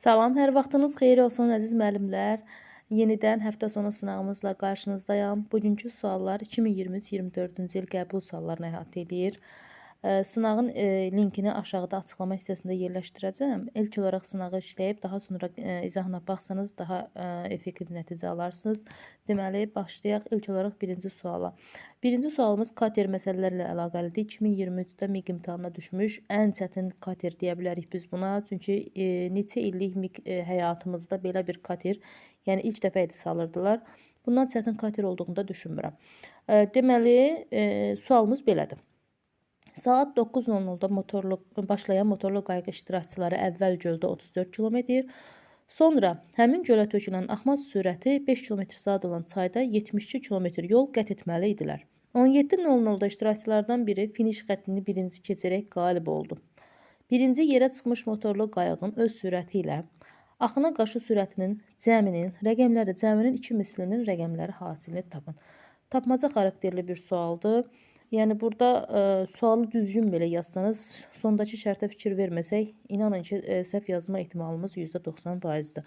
Salam, hər vaxtınız xeyir olsun əziz müəllimlər. Yenidən həftə sonu sınağımızla qarşınızdayam. Bugünkü suallar 2023-24-cü il qəbul suallarını əhatə edir. Sınağın linkini aşağıda açıqlama hissəsində yerləşdirəcəm. İlk olaraq sınağı işləyib, daha sonra izahına baxsanız daha effektiv nəticə alarsınız. Deməli, başlayaq ilk olaraq birinci suala. Birinci sualımız kater məsələlərlə əlaqəlidir. 2023-də MİQ imtahanına düşmüş ən çətin kater deyə bilərik biz buna. Çünki neçə illik MİQ həyatımızda belə bir kater, yəni ilk dəfə idi salırdılar. Bundan çətin kater olduğunu da düşünmürəm. Deməli, sualımız belədir. Saat 9:00-da başlayan motorlu qayıq iştirakçıları əvvəl göldə 34 km, sonra həmin gölə tökülən axma sürəti 5 km/saat olan çayda 72 km yol qət etməli idilər. 17:00-da iştirakçılardan biri finiş xəttini birinci keçərək qalib oldu. Birinci yerə çıxmış motorlu qayığın öz sürəti ilə axına qarşı sürətinin cəminin rəqəmləri cəminin 2 mislinin rəqəmləri hasilini tapın. Tapmaca xarakterli bir sualdır. Yəni burada sualı düzgün belə yazsanız, sondakı şərtə fikir verməsək, inanın ki, səhv yazma ehtimalımız %90%-dir.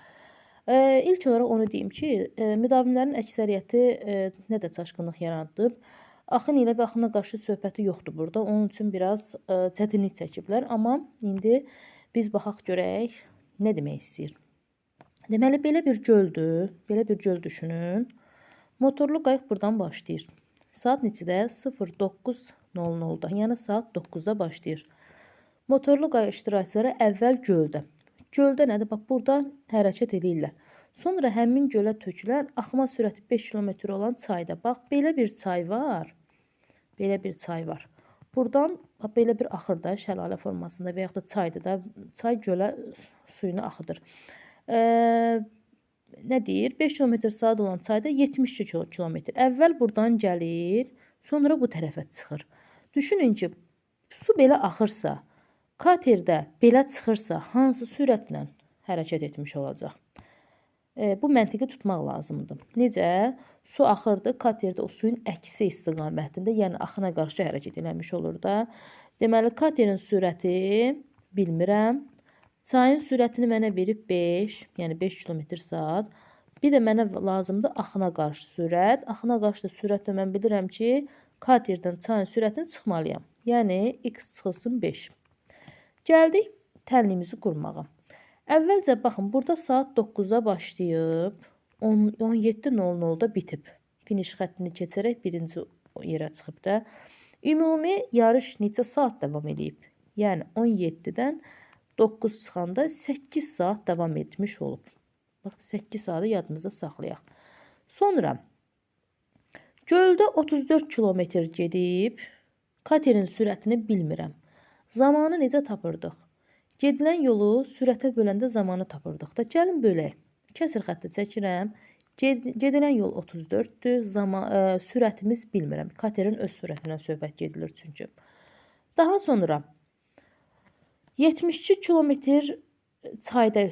İlk olaraq onu deyim ki, müdavimlərin əksəriyyəti nə də çaşqınlıq yaratdı. Axın ilə və axına qarşı söhbəti yoxdur burada. Onun üçün biraz çətinlik çəkiblər. Amma indi biz baxaq görək nə demək istəyir. Deməli, belə bir göldür. Belə bir göl düşünün. Motorlu qayıq buradan başlayır. Saat neçədə? 09:00-da, yəni saat 9-da başlayır. Motorlu qayıq iştirakçıları əvvəl göldə. Göldə nədir? Bax, burada hərəkət edirlər. Sonra həmin gölə tökülən axma sürəti 5 km olan çayda. Bax, belə bir çay var. Belə bir çay var. Buradan bax, belə bir axır da, şəlalə formasında və yaxud da çaydır da. Çay gölə suyunu axıdır. Nə deyir? 5 km/saat olan çayda 72 km. Əvvəl buradan gəlir, sonra bu tərəfə çıxır. Düşünün ki, su belə axırsa, katerdə belə çıxırsa, hansı sürətlə hərəkət etmiş olacaq? Bu məntiqi tutmaq lazımdır. Necə? Su axırdı, katerdə o suyun əksi istiqamətində, yəni axına qarşı hərəkət eləmiş olur da. Deməli, katerin sürəti bilmirəm. Çayın sürətini mənə verib 5, yəni 5 km/saat. Bir də mənə lazımdır axına qarşı sürət. Axına qarşı da sürətlə mən bilirəm ki, katerdən çayın sürətini çıxmalıyam. Yəni, x çıxılsın 5. Gəldik tənliyimizi qurmağa. Əvvəlcə, baxın, burada saat 9-da başlayıb, 17:00-da bitib. Finiş xəttini keçərək birinci yerə çıxıb da. Ümumi yarış neçə saat davam edib? Yəni, 17-dən 9 çıxanda 8 saat davam etmiş olub. Bax, 8 saatı yadımızda saxlayaq. Sonra göldə 34 km gedib, katerin sürətini bilmirəm. Zamanı necə tapırdıq? Gedilən yolu sürətə böləndə zamanı tapırdıq da. Gəlin bölək. Kəsir xətti çəkirəm. Gedilən yol 34-dür. Sürətimiz bilmirəm. Katerin öz sürətindən söhbət gedilir çünki. Daha sonra 72 km çayda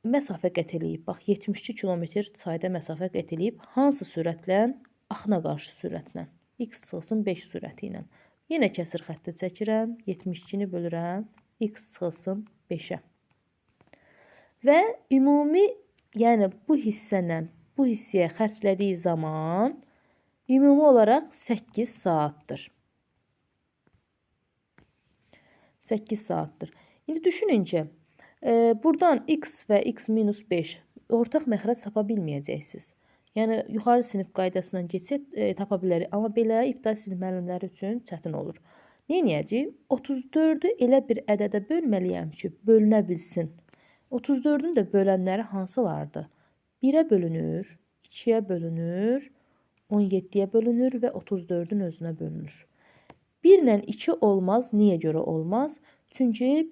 məsafə qət eləyib. Bax, 72 km çayda məsafə qət eləyib. Hansı sürətlə? Axına qarşı sürətlə. X çıxılsın 5 sürəti ilə. Yenə kəsir xətti çəkirəm. 72-ni bölürəm. X çıxılsın 5-ə. Və ümumi, yəni bu hissədən bu hissəyə xərclədiyi zaman ümumi olaraq 8 saatdır. 8 saatdır. İndi düşünün ki, buradan x və x minus 5 ortaq məxrəc tapa bilməyəcəksiniz. Yəni, yuxarı sinif qaydasından keçsək tapa bilərik. Amma belə ibtidai sinif müəllimləri üçün çətin olur. Neynəyəcəyik? 34-ü elə bir ədədə bölməliyəm ki, bölünə bilsin. 34-ün də bölənləri hansılardır? 1-ə bölünür, 2-yə bölünür, 17-yə bölünür və 34-ün özünə bölünür. 1 ilə 2 olmaz. Niyə görə olmaz? Çünki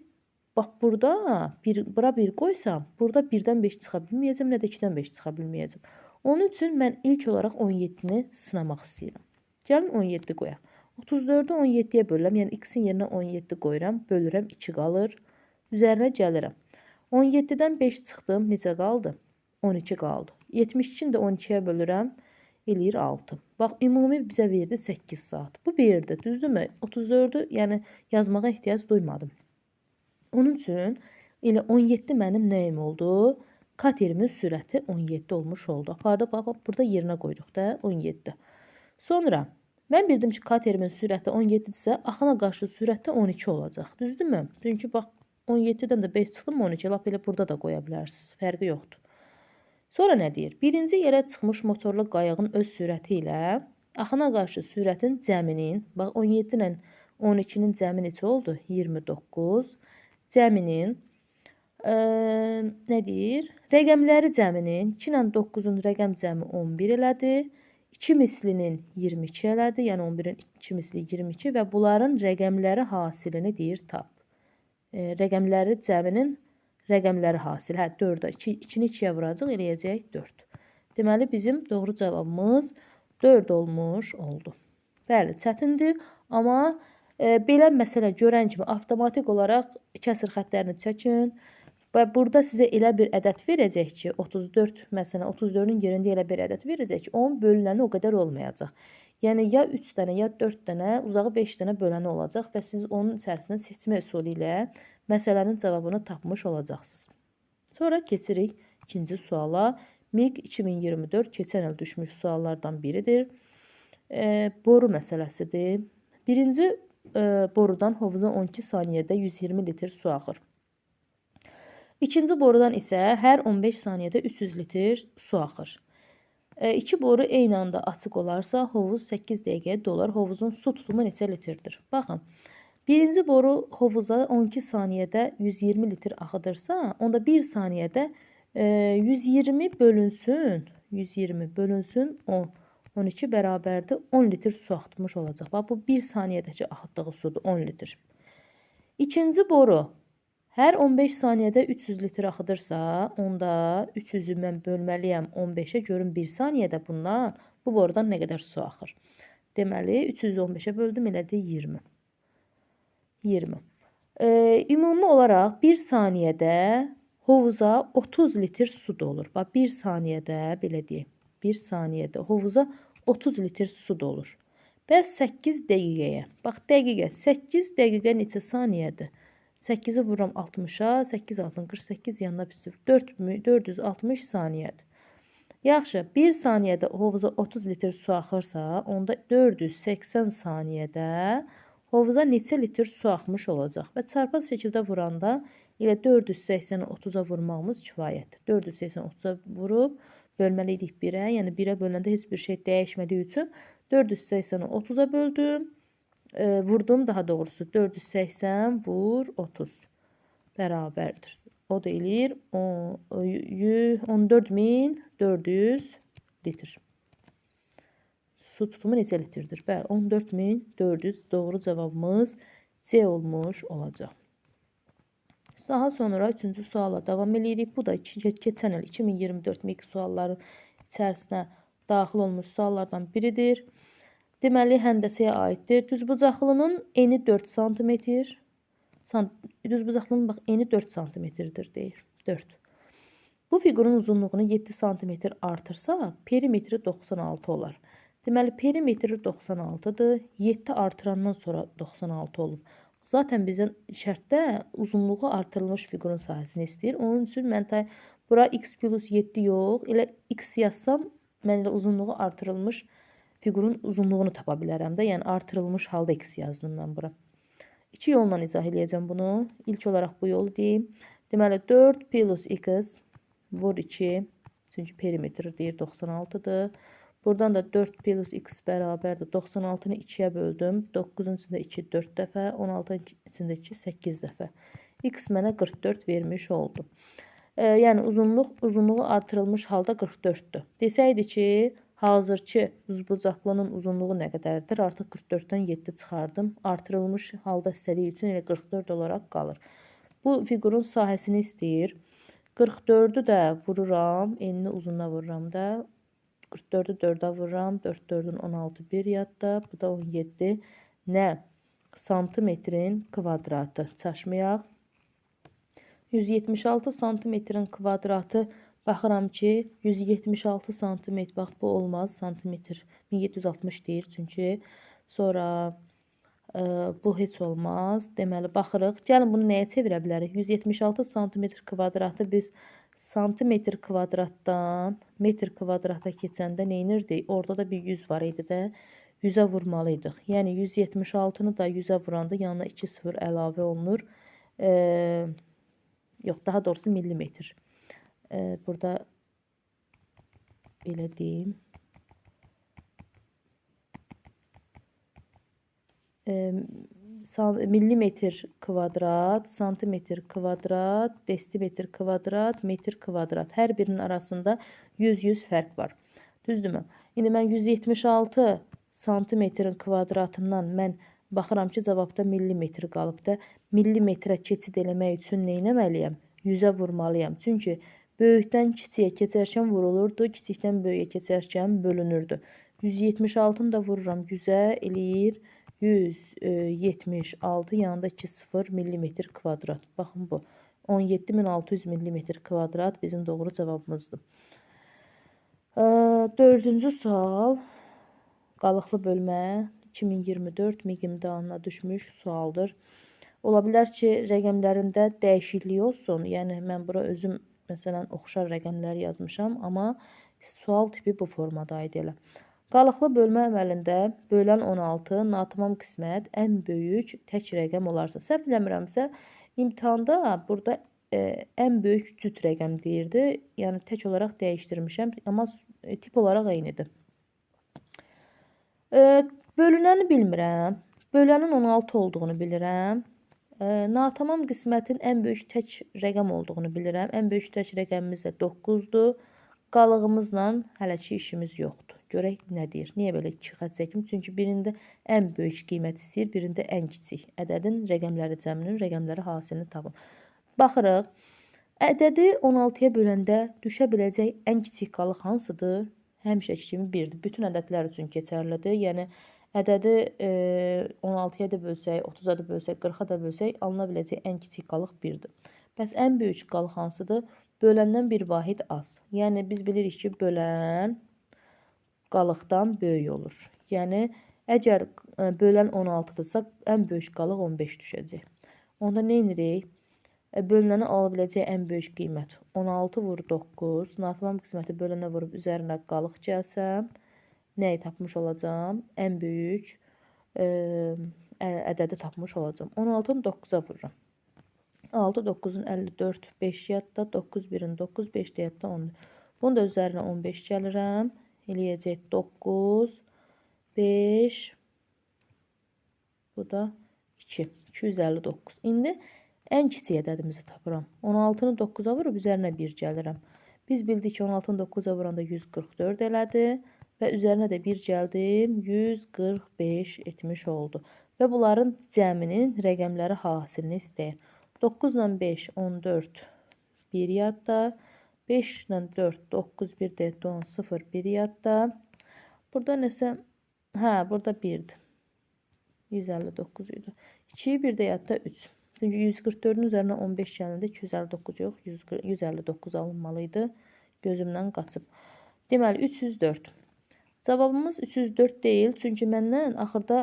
bax, burada bura 1 qoysam, burada 1-dən 5 çıxa bilməyəcəm, nə də 2-dən 5 çıxa bilməyəcəm. Onun üçün mən ilk olaraq 17-ni sınamaq istəyirəm. Gəlin 17 qoyaq. 34-ü 17-yə bölürəm, yəni x-in yerinə 17 qoyuram, bölürəm, 2 qalır. Üzərinə gəlirəm. 17-dən 5 çıxdım, necə qaldı? 12 qaldı. 72-ni də 12-yə bölürəm, eləyir 6. Bax, ümumi bizə verdi 8 saat. Bu verdi, düzdürmü? 34-ü yəni yazmağa ehtiyac duymadım. Onun üçün ilə 17 mənim nəyim oldu? Katerimin sürəti 17 olmuş oldu. Apardı, bax, burada yerinə qoyduq da 17. Sonra mən bildim ki, katerimin sürəti 17-dirsə, axına qarşı sürəti 12 olacaq. Düzdürmü? Çünki bax 17-dən də 5 çıxdı, 12. Lap elə burada da qoya bilərsiniz. Fərqi yoxdur. Sonra nə deyir? Birinci yerə çıxmış motorlu qayığın öz sürəti ilə axına qarşı sürətin cəminin, bax 17 ilə 12-nin cəmi neçə oldu? 29. Cəminin nə deyir? Rəqəmləri cəminin 2 ilə 9-un rəqəm cəmi 11 elədi. 2 mislinin 22 elədi. Yəni 11-in 2 misli 22 və bunların rəqəmləri hasilini deyir tap. Rəqəmləri cəminin rəqəmləri hasil. Hə, 4-ə 2-ni 2-yə vuracaq, eləyəcək 4. Deməli, bizim doğru cavabımız 4 olmuş oldu. Bəli, çətindir, amma belə məsələ görən kimi avtomatik olaraq kəsr xətlərini çəkin. Və burada sizə elə bir ədəd verəcək ki, 34, məsələn, 34-ün yerində elə bir ədəd verəcək ki, onun bölünəni o qədər olmayacaq. Yəni, ya 3 dənə, ya 4 dənə, uzağı 5 dənə böləni olacaq və siz onun içərisindən seçmə üsulu ilə məsələnin cavabını tapmış olacaqsınız. Sonra keçirik ikinci suala. MİQ 2024 keçən il düşmüş suallardan biridir. Boru məsələsidir. Birinci borudan hovuza 12 saniyədə 120 litr su axır. İkinci borudan isə hər 15 saniyədə 300 litr su axır. İki boru eyni anda açıq olarsa, hovuz 8 dəqiqəyə dolar. Hovuzun su tutumu neçə litrdir? Baxın. Birinci boru hovuza 12 saniyədə 120 litr axıdırsa, onda 1 saniyədə 120 bölünsün 10. 12 bərabərdir 10 litr su axıtmış olacaq. Bax, bu 1 saniyədəki axıtdığı sudur 10 litr. İkinci boru hər 15 saniyədə 300 litr axıdırsa, onda 300-ü mən bölməliyəm 15-ə, görün 1 saniyədə bundan bu borudan nə qədər su axır. Deməli, 300-ü 15-ə böldüm, elədi 20. Ümumi olaraq 1 saniyədə hovuza 30 litr su dolur. Bax, 1 saniyədə, belə deyək, 1 saniyədə hovuza 30 litr su dolur. Bəs 8 dəqiqəyə, bax, dəqiqə, 8 dəqiqə neçə saniyədir? 8-i vururam 60-a, 8 altın 48, yanına bir 460 saniyədir. Yaxşı, 1 saniyədə hovuza 30 litr su axırsa, onda 480 saniyədə hovuza neçə litr su axmış olacaq? Və çarpaz şəkildə vuranda elə 480-i 30-a vurmağımız kifayətdir. 480-i 30-a vurub bölməliydik 1-ə, yəni 1-ə bölündə heç bir şey dəyişmədiyi üçün 480-i 30-a böldüm. Vurdum, daha doğrusu 480 vur 30 bərabərdir. O da eləyir 14.400 litr. Su tutumu neçə litrdir? Bəli, 14.400 doğru cavabımız C olmuş olacaq. Daha sonra 3-cü suala davam edirik. Bu da keçən il 2024 MİQ sualları içərisinə daxil olmuş suallardan biridir. Deməli, həndəsəyə aiddir. Düzbucaqlının eni 4 cm. Düzbucaqlının bax, eni 4 cm-dir deyir. 4. Bu fiqurun uzunluğunu 7 cm artırsaq, perimetri 96 olar. Deməli, perimetri 96-dır. 7 artırandan sonra 96 olub. Zaten bizdən şərtdə uzunluğu artırılmış fiqurun sahəsini istəyir. Onun üçün mən bura x plus 7 yox, elə x yazsam, mən elə uzunluğu artırılmış fiqurun uzunluğunu tapa bilərəm də. Yəni, artırılmış halda x yazdım mən bura. 2 yolla izah edəcəm bunu. İlk olaraq bu yolu deyim. Deməli, 4 plus x vur 2. Çünki perimetr deyir 96-dır. Buradan da 4 plus x bərabərdir. 96-nı 2-yə böldüm. 9-un içində 2 4 dəfə. 16-nın içində 2 8 dəfə. X mənə 44 vermiş oldu. Yəni, uzunluğu artırılmış halda 44-dür. Desəydi ki, hazırki düzbucaqlının uzunluğu nə qədərdir? Artıq 44-dən 7 çıxardım. Artırılmış halda istədiyi üçün elə 44 olaraq qalır. Bu fiqurun sahəsini istəyir. 44-ü də vururam. Enini uzununa vururam da. 44-ü 4-ə vururam. 4 4-ün 16 bir yadda. Bu da 17. Nə? Santimetrin kvadratı. Çaşmayaq. 176 santimetrin kvadratı. Baxıram ki, 176 santimetr, bax bu olmaz, santimetr 1760 deyir çünki. Sonra Bu heç olmaz. Deməli, baxırıq. Gəlin bunu nəyə çevirə bilərik? 176 santimetr kvadratı biz santimetr kvadratdan metr kvadrata keçəndə neynirdik? Orada da bir 100 var idi də. 100-ə vurmalıydıq. Yəni 176-nı da 100-ə vuranda yanına 2 sıfır əlavə olunur. Yox, daha doğrusu millimetr. Burada belə deyim. Millimetr kvadrat, santimetr kvadrat, desimetr kvadrat, metr kvadrat. Hər birinin arasında 100 fərq var. Düzdürmü? İndi mən 176 santimetrin kvadratından mən baxıram ki, cavabda millimetr qalıb da. Millimetrə keçid eləmək üçün nə etməliyəm? 100-ə vurmalıyam. Çünki böyükdən kiçiyə keçərkən vurulurdu, kiçikdən böyüyə keçərkən bölünürdü. 176-nı da vururam 100-ə, eləyir 176 yanında 2 0 millimetr kvadrat. Baxın bu. 17600 millimetr kvadrat bizim doğru cavabımızdır. Dördüncü sual. Qalıqlı bölmə 2024 MİQ imtahanına düşmüş sualdır. Ola bilər ki, rəqəmlərində dəyişiklik olsun. Yəni, mən bura özüm, məsələn, oxşar rəqəmləri yazmışam, amma sual tipi bu formada idi elə. Qalıqlı bölmə əməlində bölən 16 natamam qismət ən böyük tək rəqəm olarsa. Səhv eləmirəmsə, imtahanda burada ən böyük cüt rəqəm deyirdi. Yəni, tək olaraq dəyişdirmişəm, amma tip olaraq eynidir. Bölünəni bilmirəm. Bölənin 16 olduğunu bilirəm. Natamam qismətin ən böyük tək rəqəm olduğunu bilirəm. Ən böyük tək rəqəmimiz də 9-dur. Qalığımızla hələ ki işimiz yoxdur. Görək nə deyir. Niyə belə 2 xətt çəkim? Çünki birində ən böyük qiymət istəyir, birində ən kiçik. Ədədin rəqəmləri cəminin rəqəmləri hasilini tapın. Baxırıq. Ədədi 16-ya böləndə düşə biləcək ən kiçik qalıq hansıdır? Həmişəki kimi 1-dir. Bütün ədədlər üçün keçərlidir. Yəni, ədədi 16-ya da bölsək, 30-a da bölsək, 40-a da bölsək, alına biləcək ən kiçik qalıq 1-dir. Bəs ən böyük qalıq hansıdır? Böləndən bir vahid az. Yəni, biz bilirik ki, bölən qalıqdan böyük olur. Yəni, əgər bölən 16-dırsa, ən böyük qalıq 15 düşəcək. Onda nə edirik? Bölünəni ala biləcək ən böyük qiymət 16 vur 9. Natamam qisməti bölənə vurub üzərinə qalıq gəlsəm, nəyi tapmış olacam? Ən böyük ədədi tapmış olacam. 16-nı 9-a vururam. 6, 9-un 54, 5 yadda, 9, 1-in 9, 5 də yadda 10. Bunu da üzərinə 15 gəlirəm. Eləyəcək 9, 5, bu da 2, 259. İndi ən kiçik ədədimizi tapıram. 16-nı 9-a vurub üzərinə 1 gəlirəm. Biz bildik ki, 16-nı 9-a vuranda 144 elədi və üzərinə də 1 gəldim, 145 etmiş oldu. Və bunların cəminin rəqəmləri hasilini istəyir. 9 ilə 5, 14, 1 yadda. 5 ilə 4, 9, 1 də 10, 0, 1 yadda. Burada nəsə, burada 1-dir. 159 idi. 2-yi 1 də yadda 3. Çünki 144-ün üzərinə 15 gəlində 259 yox, 159 alınmalıydı. Gözümdən qaçıb. Deməli, 304. Cavabımız 304 deyil. Çünki məndən axırda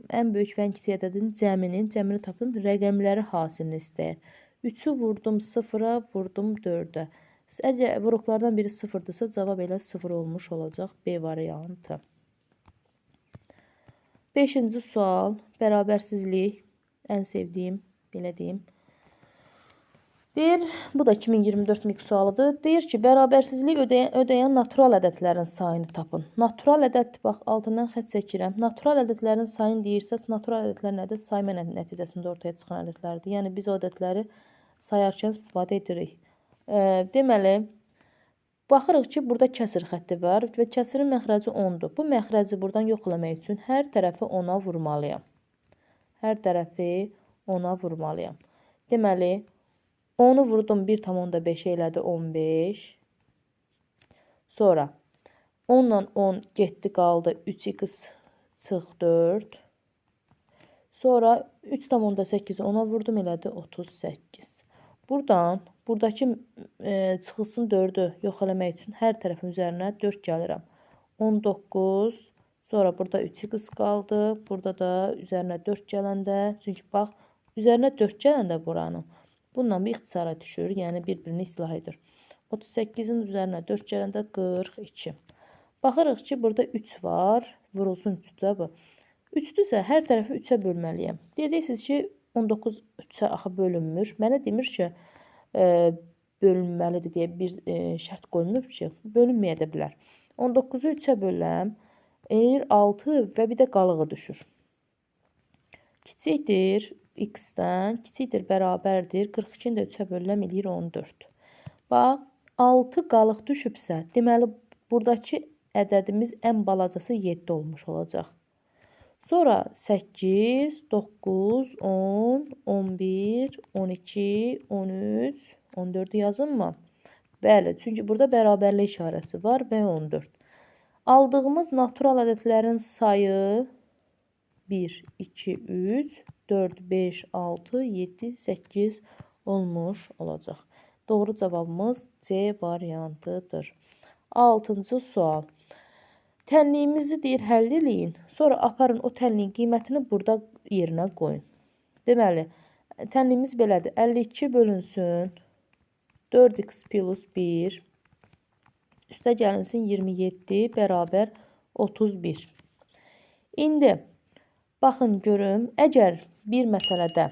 ən böyük və ən kiçik ədədin cəmini tapdım. Rəqəmləri hasilini istəyir. 3-ü vurdum 0-a, vurdum 4-ə. Əgər vuruqlardan biri 0-dırsa, cavab elə 0 olmuş olacaq. B variantı. 5-ci sual. Bərabərsizlik. Ən sevdiyim. Belə deyim. Deyir, bu da 2024 MİQ sualıdır. Deyir ki, bərabərsizlik ödəyən natural ədədlərin sayını tapın. Natural ədəd, bax, altından xətt çəkirəm. Natural ədədlərin sayını deyirsə, natural ədədlər nədir? Sayma nəticəsində ortaya çıxan ədədlərdir. Yəni, biz o ədədləri sayarkən istifadə edirik. Deməli, baxırıq ki, burada kəsir xətti var və kəsirin məxrəci 10-dur. Bu məxrəci buradan yox eləmək üçün hər tərəfi 10-a vurmalıyam. Hər tərəfi 10-a vurmalıyam. Deməli, 10-u vurdum 1,5 elədi 15. Sonra 10 ilə 10 getdi qaldı 3x çıx 4. Sonra 3,8-i 10-a vurdum elədi 38. Buradan, buradakı çıxılsın 4-ü yox eləmək üçün hər tərəfin üzərinə 4 gəlirəm. 19 Sonra burada 3x qaldı. Burada da üzərinə 4 gələndə, çünki bax, üzərinə 4 gələndə buranın, bununla bir ixtisara düşür, yəni bir-birini islah edir. 38-in üzərinə 4 gələndə 42. Baxırıq ki, burada 3 var, vurulsun 3-də bu. 3-dürsə, hər tərəfi 3-ə bölməliyəm. Deyəcəksiniz ki, 19 3-ə axı bölünmür. Mənə demir ki, bölünməlidir deyə bir şərt qoyulmur ki, bölünməyə də bilər. 19-u 3-ə böləm, eləyir 6 və bir də qalığı düşür. Kiçikdir x-dən, kiçikdir bərabərdir. 42-ni də 3-ə böləm, eləyir 14. Bax, 6 qalıq düşübsə, deməli, buradakı ədədimiz ən balacası 7 olmuş olacaq. Sonra 8, 9, 10, 11, 12, 13, 14'ü yazınmı? Bəli, çünki burada bərabərlik işarəsi var və 14. Aldığımız natural ədədlərin sayı 1, 2, 3, 4, 5, 6, 7, 8 olmuş olacaq. Doğru cavabımız C variantıdır. 6-cı sual. Tənliyimizi deyir həll eləyin. Sonra aparın o tənliyin qiymətini burada yerinə qoyun. Deməli, tənliyimiz belədir. 52 bölünsün 4x plus 1 üstə gəlinsin 27 bərabər 31. İndi baxın görüm, əgər bir məsələdə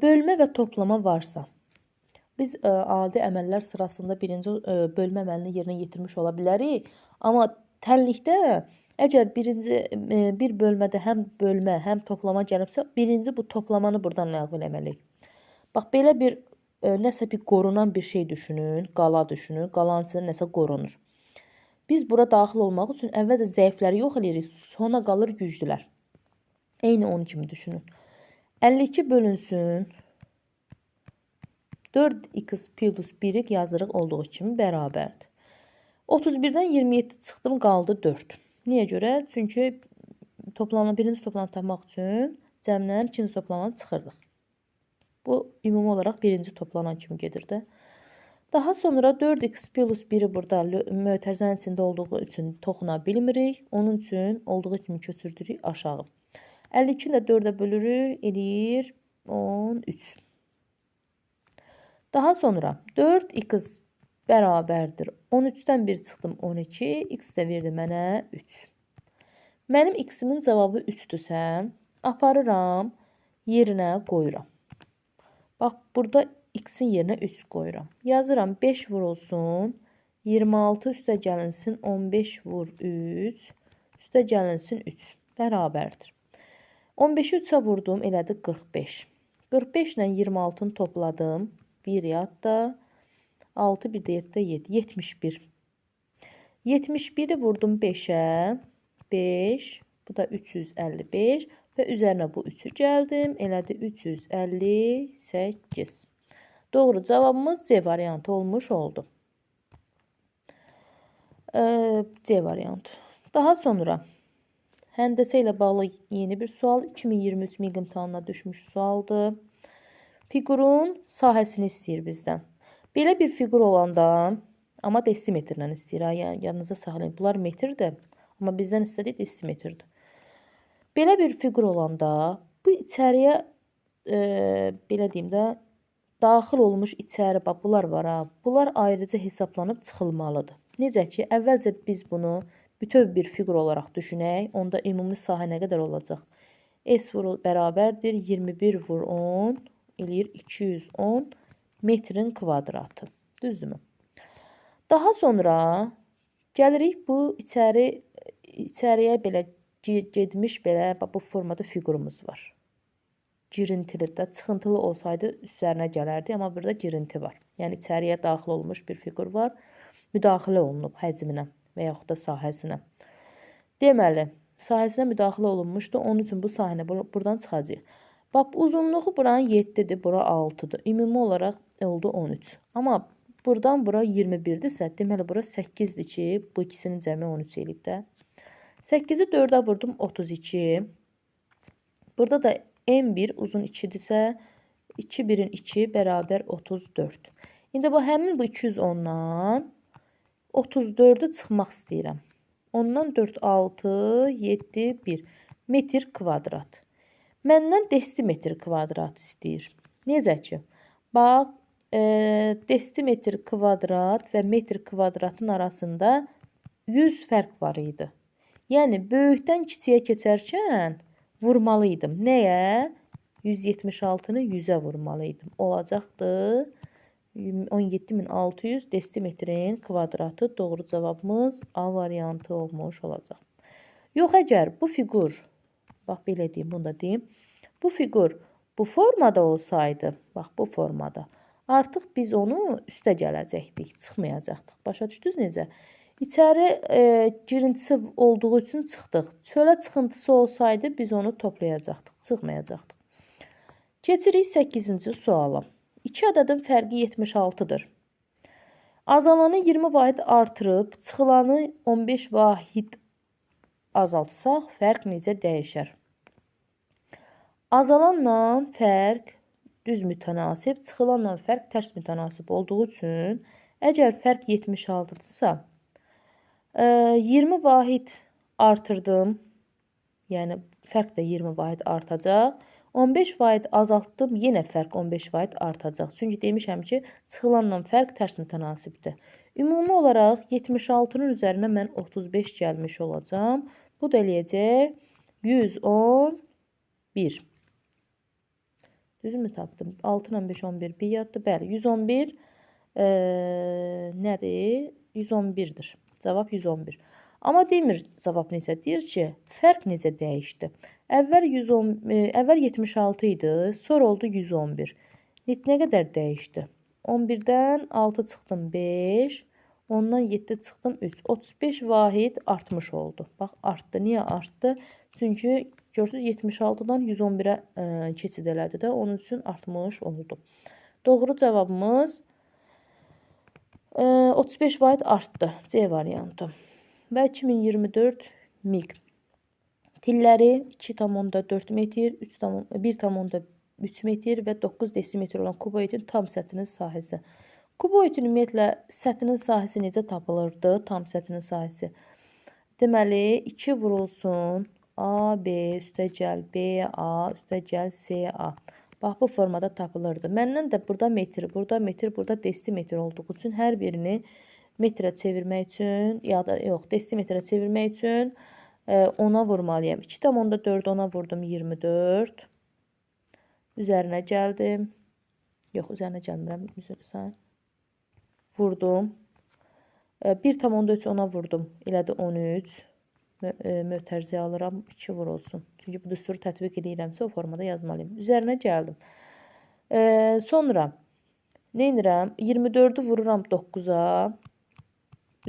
bölmə və toplama varsa, biz adi əməllər sırasında birinci bölmə əməlini yerinə yetirmiş ola bilərik. Amma tənlikdə əgər bir bölmədə həm bölmə, həm toplama gəlibsə, birinci bu toplamanı buradan ləğv eləməliyik. Bax, belə bir nəsə bir qorunan bir şey düşünün, qala düşünün, qalanın içində nəsə qorunur. Biz bura daxil olmaq üçün əvvəlcə zəifləri yox eləyirik, sonra qalır güclülər. Eyni onun kimi düşünün. 52 bölünsün 4x plus 1 yazırıq olduğu kimi bərabərdir. 31-dən 27 çıxdım, qaldı 4. Niyə görə? Çünki birinci toplanı tapmaq üçün cəmdən ikinci toplananı çıxırdıq. Bu, ümumi olaraq birinci toplanan kimi gedir də. Daha sonra 4x plus 1-i burada mötərizənin içində olduğu üçün toxuna bilmirik. Onun üçün olduğu kimi köçürdürük aşağı. 52-ni də 4-ə bölürük, eləyir 13. Daha sonra 4x bərabərdir. 13-dən 1 çıxdım 12, x də verdi mənə 3. Mənim x-imin cavabı 3-dürsə, aparıram, yerinə qoyuram. Bax, burada x-in yerinə 3 qoyuram. Yazıram 5 vurulsun, 26 üstə gəlinsin 15 vur 3, üstə gəlinsin 3. Bərabərdir. 15-i 3-ə vurdum, elədi 45. 45 ilə 26-nı topladım. 1 yadda. 6, 1 də 7, 7. 71. 71-i vurdum 5-ə. 5. Bu da 355. Və üzərinə bu 3-ü gəldim. Elədi 358. Doğru cavabımız C variantı olmuş oldu. C variantı. Daha sonra həndəsə ilə bağlı yeni bir sual. 2023 MİQ imtahanına düşmüş sualdır. Fiqurun sahəsini istəyir bizdən. Belə bir fiqur olanda, amma desimetrlə istəyir. Yəni, yanınıza saxlayın. Bunlar metrdir, amma bizdən istədiyi desimetrdir. Belə bir fiqur olanda, bu içəriyə, belə deyim də, daxil olmuş içəri, bax, bunlar var ha. Bunlar ayrıca hesablanıb çıxılmalıdır. Necə ki, əvvəlcə biz bunu bütöv bir fiqur olaraq düşünək. Onda ümumi sahə nə qədər olacaq? S vur bərabərdir 21 vur 10 eləyir 210 metrin kvadratı. Düzdürmü? Daha sonra gəlirik bu içəriyə belə getmiş belə bu formada fiqurumuz var. Girintili də, çıxıntılı olsaydı üstlərinə gələrdi, amma burada girinti var. Yəni içəriyə daxil olmuş bir fiqur var. Müdaxilə olunub həcminə və yaxud da sahəsinə. Deməli, sahəsinə müdaxilə olunmuşdur. Onun üçün bu sahəni buradan çıxacaq. Bax, uzunluğu buranın 7-dir, bura 6-dır. Ümumi olaraq oldu 13. Amma buradan bura 21-dirsə, deməli, bura 8-dir ki, bu ikisinin cəmi 13 eləyib də. 8-i 4-ə vurdum 32. Burada da M1 uzun 2-dirsə, 2 birin 2 bərabər 34. İndi bu həmin bu 210-dan 34-ü çıxmaq istəyirəm. Ondan 4, 6, 7, 1 metr kvadrat. Məndən desimetr kvadrat istəyir. Necə ki? Bax, desimetr kvadrat və metr kvadratın arasında 100 fərq var idi. Yəni, böyükdən kiçiyə keçərkən vurmalıydım. Nəyə? 176-nı 100-ə vurmalıydım. Olacaqdı 17600 desimetrin kvadratı. Doğru cavabımız A variantı olmuş olacaq. Yox, əgər bu fiqur, bax belə deyim, bunu da deyim. Bu fiqur bu formada olsaydı, bax bu formada, artıq biz onu üstə gələcəkdik, çıxmayacaqdıq. Başa düşdünüz necə? İçəri girintisi olduğu üçün çıxdıq. Çölə çıxıntısı olsaydı biz onu toplayacaqdıq, çıxmayacaqdıq. Keçirik 8-ci suala. 2 ədədin fərqi 76-dır. Azalanı 20 vahid artırıb, çıxılanı 15 vahid azaltsaq, fərq necə dəyişər? Azalanla fərq düz mütənasib, çıxılanla fərq tərs mütənasib olduğu üçün, əgər fərq 76-dırsa, 20 vahid artırdım, yəni fərq də 20 vahid artacaq. 15 vahid azaltdım, yenə fərq 15 vahid artacaq. Çünki demişəm ki, çıxılanla fərq tərs mütənasibdir. Ümumi olaraq 76-nın üzərinə mən 35 gəlmiş olacam. Bu da eləyəcək 111. Düzmü tapdım? 6 ilə 5, 11, 1 yaddır. Bəli, 111 nədir? 111-dir. Cavab 111. Amma demir cavab necə? Deyir ki, fərq necə dəyişdi? Əvvəl 76 idi, sonra oldu 111. Nə qədər dəyişdi? 11-dən 6 çıxdım 5, ondan 7 çıxdım 3. 35 vahid artmış oldu. Bax, artdı. Niyə artdı? Çünki görürsünüz 76-dan 111-ə keçid elədi də, onun üçün artmış oldu. Doğru cavabımız 35 vahid artdı. C variantı. Və 2024 MİQ. Tilləri 2,4 metr, 1,3 metr və 9 desimetr olan kuboidin tam səthinin sahəsi. Kuboidin ümumiyyətlə səthinin sahəsi necə tapılırdı? Tam səthinin sahəsi. Deməli, 2 vurulsun A, B, üstə gəl B, A, üstə gəl C, A. Bax, bu formada tapılırdı. Məndən də burada metr, burada desimetr olduğu üçün hər birini metrə çevirmək üçün, ya da yox, desimetrə çevirmək üçün ona vurmalıyam. 2,4 ona vurdum 24. Üzərinə gəldim. Yox, üzərinə gəlmirəm. Vurdum. 1,3 ona vurdum. Elədi 13. Mötərizə alıram. 2 vurulsun. Çünki bu düsturu tətbiq edirəmsə o formada yazmalıyım. Üzərinə gəldim. Sonra nə edirəm? 24-ü vururam 9-a.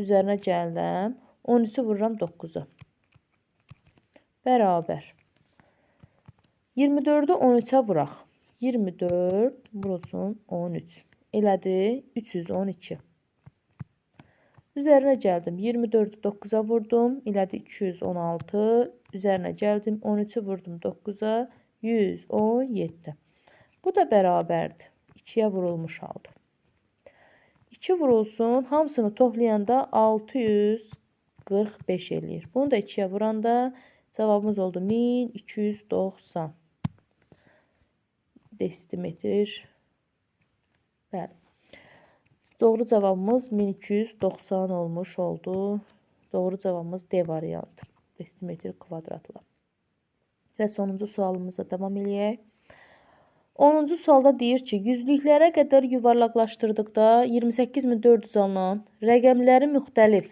Üzərinə gəldim. 13-ü vururam 9-a. Bərabər. 24-ü 13-ə vuraq. 24 vurulsun 13. Elədi 312. Üzərinə gəldim. 24-ü 9-a vurdum. Elədi 216. Üzərinə gəldim. 13-ü vurdum 9-a. 117. Bu da bərabərdir. 2-yə vurulmuş halda. 2 vurulsun. Hamısını toplayanda 645 eləyir. Bunu da 2-yə vuranda cavabımız oldu 1290 desimetr. Bəli. Doğru cavabımız 1290 olmuş oldu. Doğru cavabımız D variantı. Desimetr kvadratla. Və sonuncu sualımızla davam eləyək. 10-cu sualda deyir ki, yüzlüklərə qədər yuvarlaqlaşdırdıqda 28400 alınan rəqəmləri müxtəlif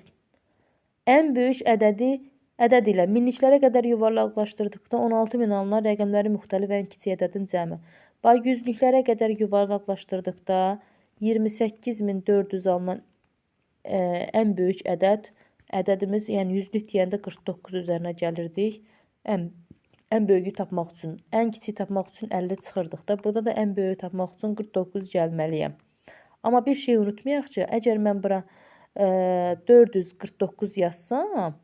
ən böyük ədəd ilə minliklərə qədər yuvarlaqlaşdırdıqda 16000 alınan rəqəmləri müxtəlif ən kiçik ədədin cəmi. Bax, yüzlüklərə qədər yuvarlaqlaşdırdıqda 28400 alınan ən böyük ədədimiz, yəni yüzlük deyəndə 49 üzərinə gəlirdik. Ən böyüyü tapmaq üçün, ən kiçik tapmaq üçün 50 çıxırdıq da. Burada da ən böyüyü tapmaq üçün 49 gəlməliyəm. Amma bir şey unutmayaq ki, əgər mən bura 449 yazsam,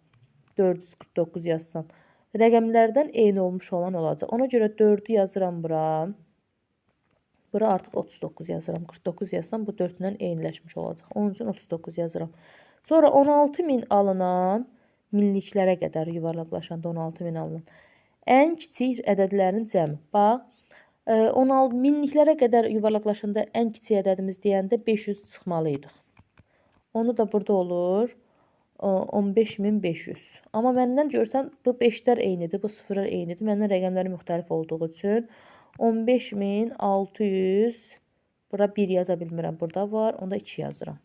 rəqəmlərdən eyni olmuş olan olacaq. Ona görə 4-ü yazıram bura. Bura artıq 39 yazıram. 49 yazsam bu 4 ilə eyniləşmiş olacaq. Onun üçün 39 yazıram. Sonra 16.000 alınan minliklərə qədər yuvarlaqlaşanda 16.000 alınan ən kiçik ədədlərin cəmi. Bax, 16 minliklərə qədər yuvarlaqlaşanda ən kiçik ədədimiz deyəndə 500 çıxmalıydıq. Onu da burada olur 15.500. Amma məndən görsən bu 5-lər eynidir, bu 0-lar eynidir. Məndən rəqəmləri müxtəlif olduğu üçün 15.600, bura 1 yaza bilmirəm, burada var, onda 2 yazıram.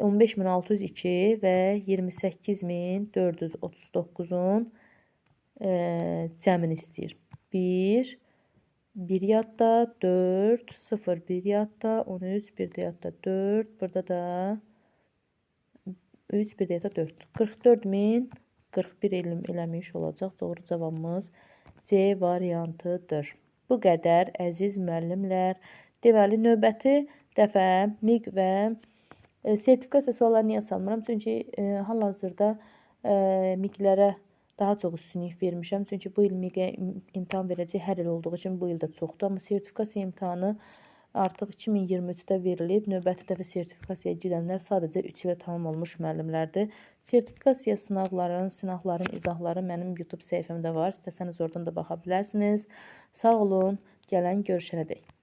15.602 və 28.439-un cəmini istəyir. 1 yadda, 4, 0, 1 yadda, 13, 1 yadda, 4, burada da 3, 1 yadda, 4. 44.041 eləmiş olacaq. Doğru cavabımız C variantıdır. Bu qədər əziz müəllimlər. Deməli, növbəti dəfə MİQ və sertifikasiya suallarını niyə salmıram? Çünki hal-hazırda MİQ-lərə daha çox üstünlük vermişəm. Çünki bu il MİQ-ə imtahan verəcək hər il olduğu üçün bu ildə çoxdur. Amma sertifikasiya imtahanı artıq 2023-də verilib. Növbəti dəfə sertifikasiyaya girənlər sadəcə 3 ilə tamam olmuş müəllimlərdir. Sertifikasiya sınaqların izahları mənim YouTube səhifəmdə var. İstəsəniz oradan da baxa bilərsiniz. Sağ olun. Gələn görüşənədək.